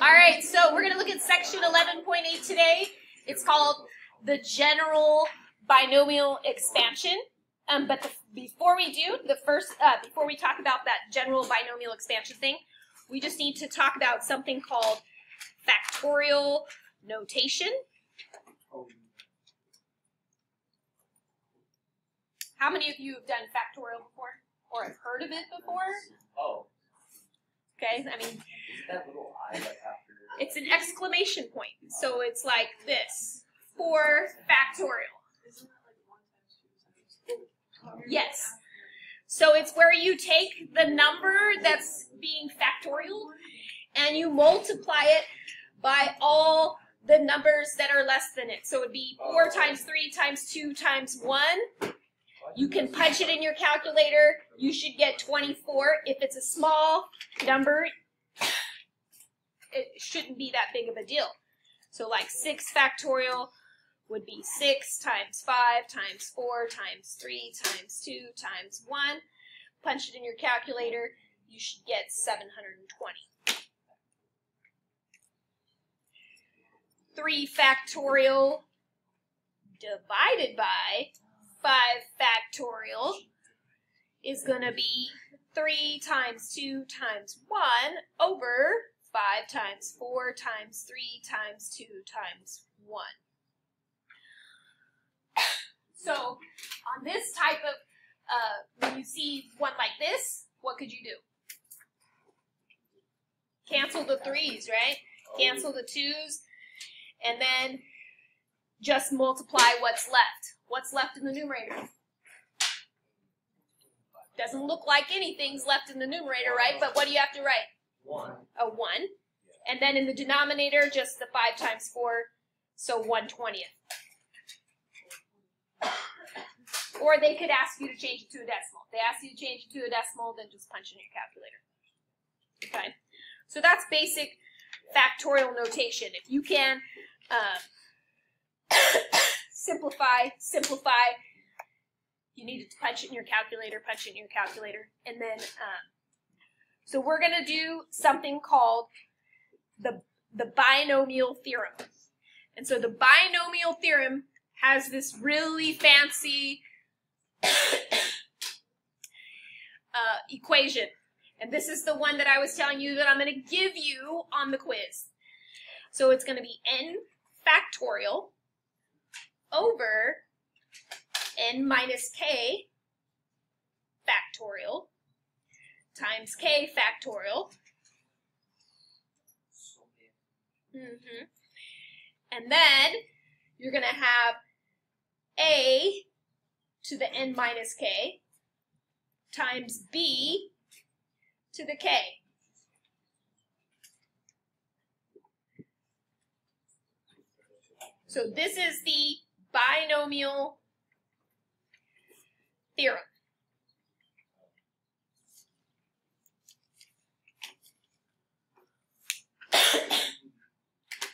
All right, so we're going to look at section 11.8 today. It's called the general binomial expansion. Before we do, before we talk about that general binomial expansion thing, we just need to talk about something called factorial notation. How many of you have done factorial before, or have heard of it before? Oh. Okay, I mean, Is that little I like after? it's an exclamation point, so it's like this, 4 factorial. Isn't that like 1 times 2 times 4? Yes. So it's where you take the number that's being factorial and you multiply it by all the numbers that are less than it. So it would be 4 times 3 times 2 times 1. You can punch it in your calculator. You should get 24. If it's a small number, it shouldn't be that big of a deal. So like 6 factorial would be 6 times 5 times 4 times 3 times 2 times 1. Punch it in your calculator. You should get 720. 3 factorial divided by 5 factorial is going to be 3 times 2 times 1 over 5 times 4 times 3 times 2 times 1. So on this type of, when you see one like this, what could you do? Cancel the 3's, right? Cancel the 2's, and then just multiply what's left. What's left in the numerator? Doesn't look like anything's left in the numerator, right? But what do you have to write? 1. A 1. And then in the denominator, just the 5 times 4, so 1/20. Or they could ask you to change it to a decimal. If they ask you to change it to a decimal, then just punch in your calculator. Okay? So that's basic factorial notation. If you can simplify, you need to punch it in your calculator, And then, so we're going to do something called the binomial theorem. And so the binomial theorem has this really fancy equation. And this is the one that I was telling you that I'm going to give you on the quiz. So it's going to be n factorial over n minus k factorial times k factorial. And then you're going to have a to the n minus k times b to the k. So this is the binomial theorem.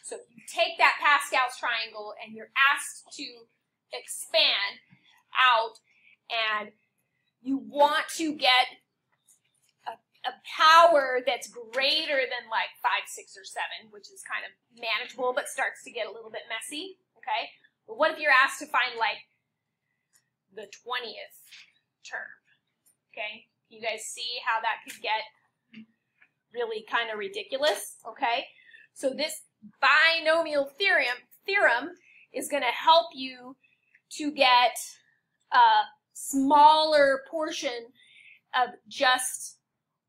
So if you take that Pascal's triangle and you're asked to expand out and you want to get a power that's greater than like 5, 6, or 7, which is kind of manageable but starts to get a little bit messy, okay? But what if you're asked to find like the 20th term, okay? You guys see how that could get really kind of ridiculous, okay? So this binomial theorem is going to help you to get a smaller portion of just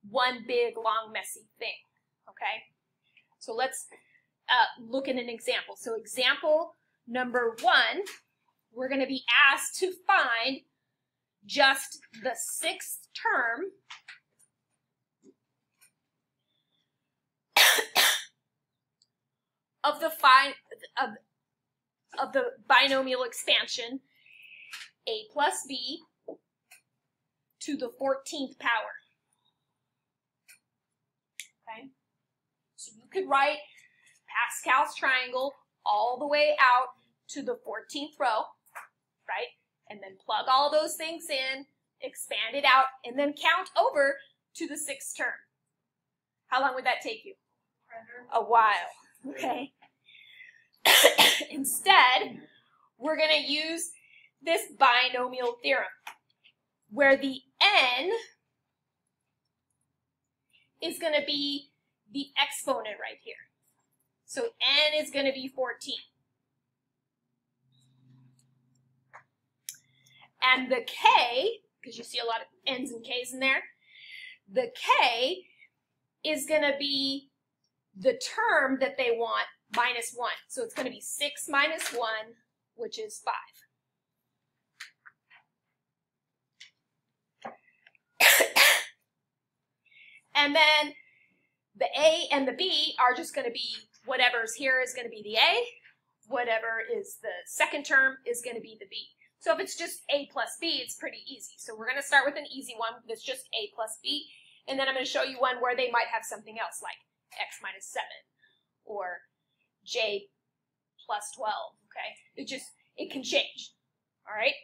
one big, long, messy thing, okay? So let's look at an example. So example number 1, we're going to be asked to find just the 6th term of the binomial expansion a plus b to the 14th power. Okay? So you could write Pascal's triangle all the way out to the 14th row, right? And then plug all those things in, expand it out, and then count over to the 6th term. How long would that take you? A while. Okay. Instead, we're going to use this binomial theorem, where the n is going to be the exponent right here. So n is going to be 14. And the k, because you see a lot of n's and k's in there, the k is going to be the term that they want, minus 1. So it's going to be 6 minus 1, which is 5. And then the a and the b are just going to be, whatever's here is going to be the a, whatever is the second term is going to be the b. So if it's just a plus b, it's pretty easy. So we're going to start with an easy one that's just a plus b, and then I'm going to show you one where they might have something else, like x minus 7, or j plus 12, okay? It can change, all right?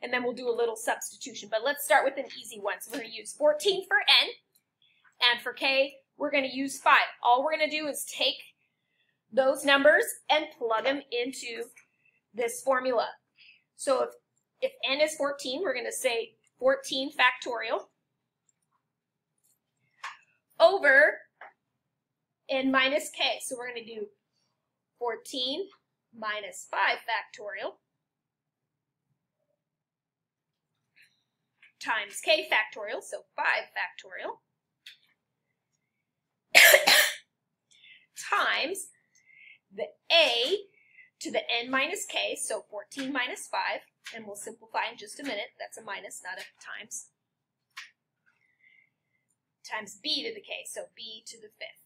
And then we'll do a little substitution, but let's start with an easy one. So we're going to use 14 for n, and for k, we're going to use 5. All we're going to do is take those numbers and plug them into this formula. So if n is 14, we're going to say 14 factorial over n minus k. So we're going to do 14 minus 5 factorial times k factorial, so 5 factorial, times the a to the n minus k, so 14 minus 5, and we'll simplify in just a minute. That's a minus, not a times. Times b to the k, so b to the 5th.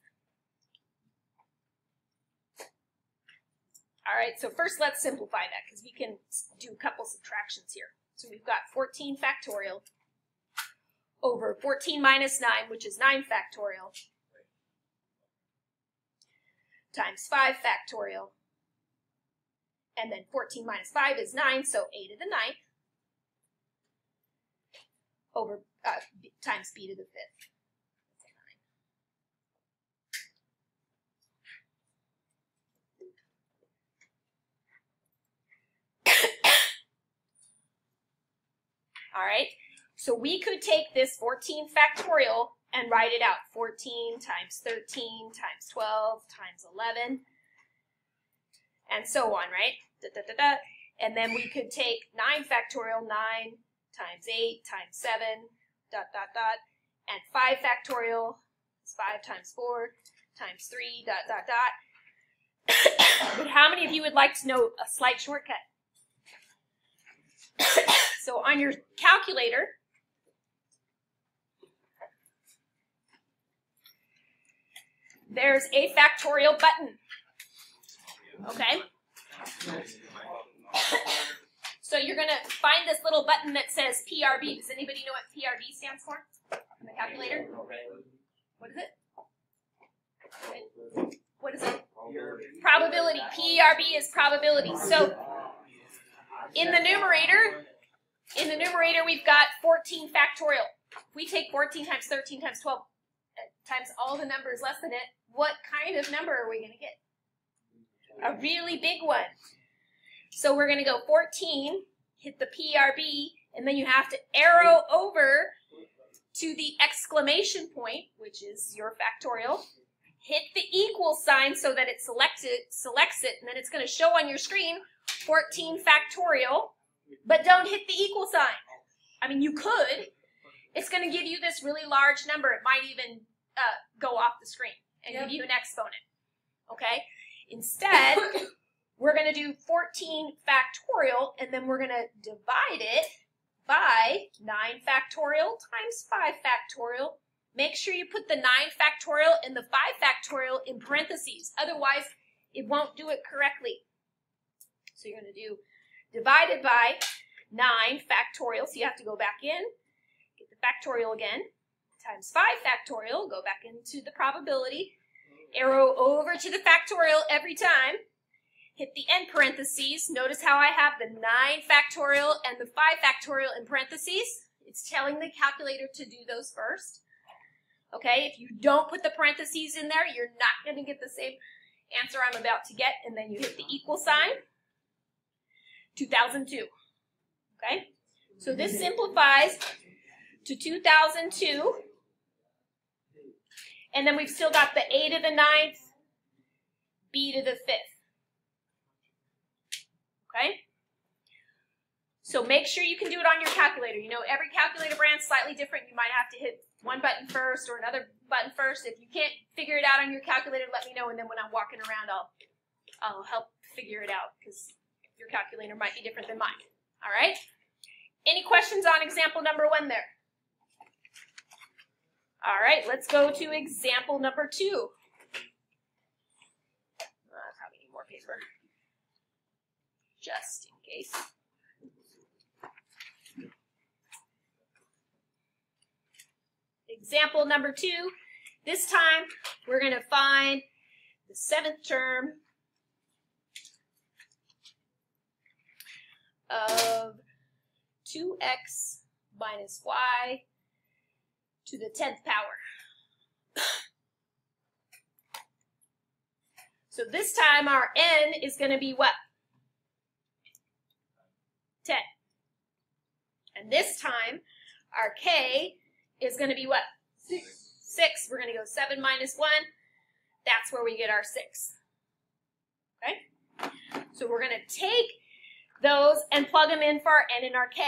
All right, so first let's simplify that, because we can do a couple subtractions here. So we've got 14 factorial over 14 minus 9, which is 9 factorial, times 5 factorial, and then 14 minus 5 is 9, so a to the 9th, over times b to the 5th. All right, so we could take this 14 factorial and write it out. 14 times 13 times 12 times 11, and so on, right? Da, da, da, da. And then we could take 9 factorial, 9 times 8 times 7, dot, dot, dot, and 5 factorial is 5 times 4 times 3, dot, dot, dot. But how many of you would like to know a slight shortcut? So on your calculator, there's a factorial button, okay? So you're going to find this little button that says PRB. Does anybody know what PRB stands for on the calculator? What is it? What is it? Probability. PRB is probability. So in the numerator, we've got 14 factorial. If we take 14 times 13 times 12 times all the numbers less than it, what kind of number are we going to get? A really big one. So we're going to go 14, hit the PRB, and then you have to arrow over to the exclamation point, which is your factorial. Hit the equal sign so that it selects it, and then it's going to show on your screen 14 factorial, but don't hit the equal sign. I mean, you could. It's going to give you this really large number. It might even go off the screen and give you an exponent, okay? Instead, we're going to do 14 factorial, and then we're going to divide it by 9 factorial times 5 factorial. Make sure you put the 9 factorial and the 5 factorial in parentheses. Otherwise, it won't do it correctly. So you're going to do divided by 9 factorial. So you have to go back in, get the factorial again, times 5 factorial, go back into the probability, arrow over to the factorial every time, hit the end parentheses. Notice how I have the 9 factorial and the 5 factorial in parentheses. It's telling the calculator to do those first. Okay, if you don't put the parentheses in there, you're not going to get the same answer I'm about to get, and then you hit the equal sign. 2002. Okay, so this simplifies to 2002, and then we've still got the a to the 9th, b to the 5th. Okay, so make sure you can do it on your calculator. You know, every calculator brand is slightly different. You might have to hit one button first or another button first. If you can't figure it out on your calculator, let me know, and then when I'm walking around, I'll help figure it out, because your calculator might be different than mine. All right? Any questions on example number 1 there? All right, let's go to example number 2. I probably need more paper, just in case. Example number 2, this time we're going to find the 7th term of 2x minus y to the 10th power. So this time our n is going to be what? 10. And this time our k is going to be what? 6. We're going to go 7 minus 1. That's where we get our 6. Okay? So we're going to take those and plug them in for our n and our k.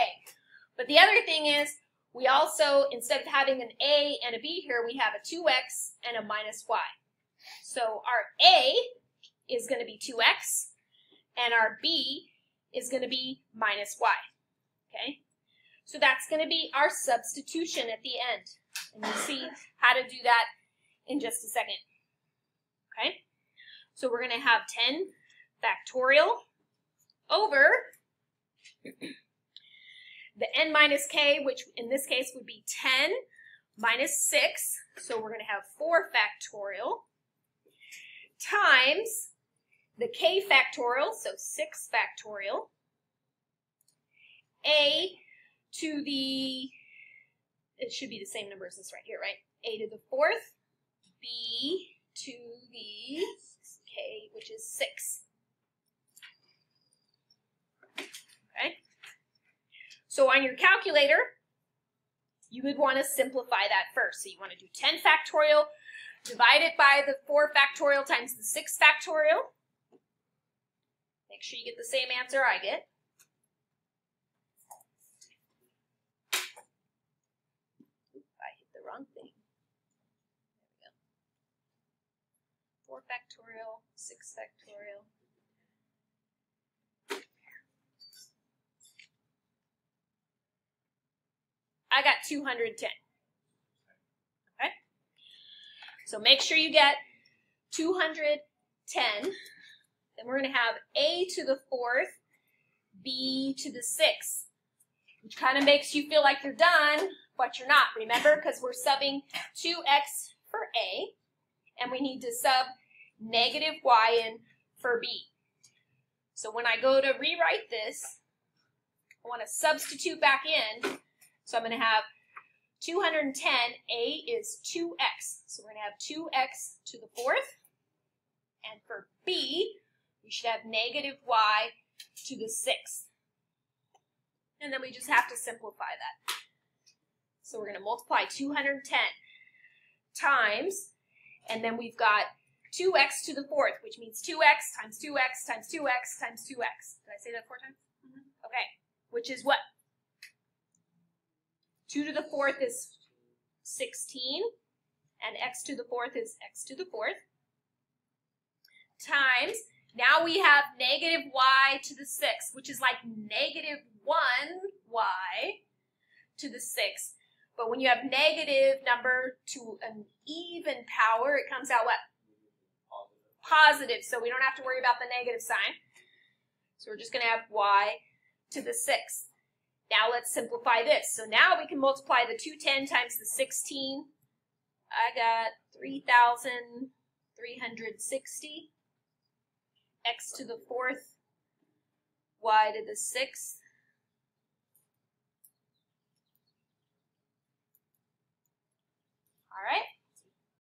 But the other thing is, we also, instead of having an a and a b here, we have a 2x and a minus y. So our a is going to be 2x, and our b is going to be minus y. Okay? So that's going to be our substitution at the end. And we'll see how to do that in just a second. Okay? So we're going to have 10 factorial over the n minus k, which in this case would be 10 minus 6. So we're going to have 4 factorial times the k factorial, so 6 factorial, a to the, it should be the same number as this right here, right? A to the 4th, b to the k, which is 6. Okay? So on your calculator, you would want to simplify that first. So you want to do 10 factorial, divide it by the 4 factorial times the 6 factorial. Make sure you get the same answer I get. I hit the wrong thing. There we go. 4 factorial, 6 factorial. I got 210. Okay? So make sure you get 210. Then we're going to have a to the 4th, b to the 6th, which kind of makes you feel like you're done, but you're not. Remember, because we're subbing 2x for a, and we need to sub negative y in for b. So when I go to rewrite this, I want to substitute back in. So I'm going to have 210, a is 2x. So we're going to have 2x to the 4th. And for b, we should have negative y to the 6th. And then we just have to simplify that. So we're going to multiply 210 times, and then we've got 2x to the 4th, which means 2x times 2x times 2x times 2x. Did I say that 4 times? Mm-hmm. Okay, which is what? 2 to the 4th is 16, and x to the 4th is x to the 4th, times, now we have negative y to the 6th, which is like negative 1y to the 6th. But when you have negative number to an even power, it comes out what? Positive. So we don't have to worry about the negative sign. So we're just going to have y to the 6th. Now let's simplify this. So now we can multiply the 210 times the 16. I got 3,360. X to the 4th, y to the 6th. All right.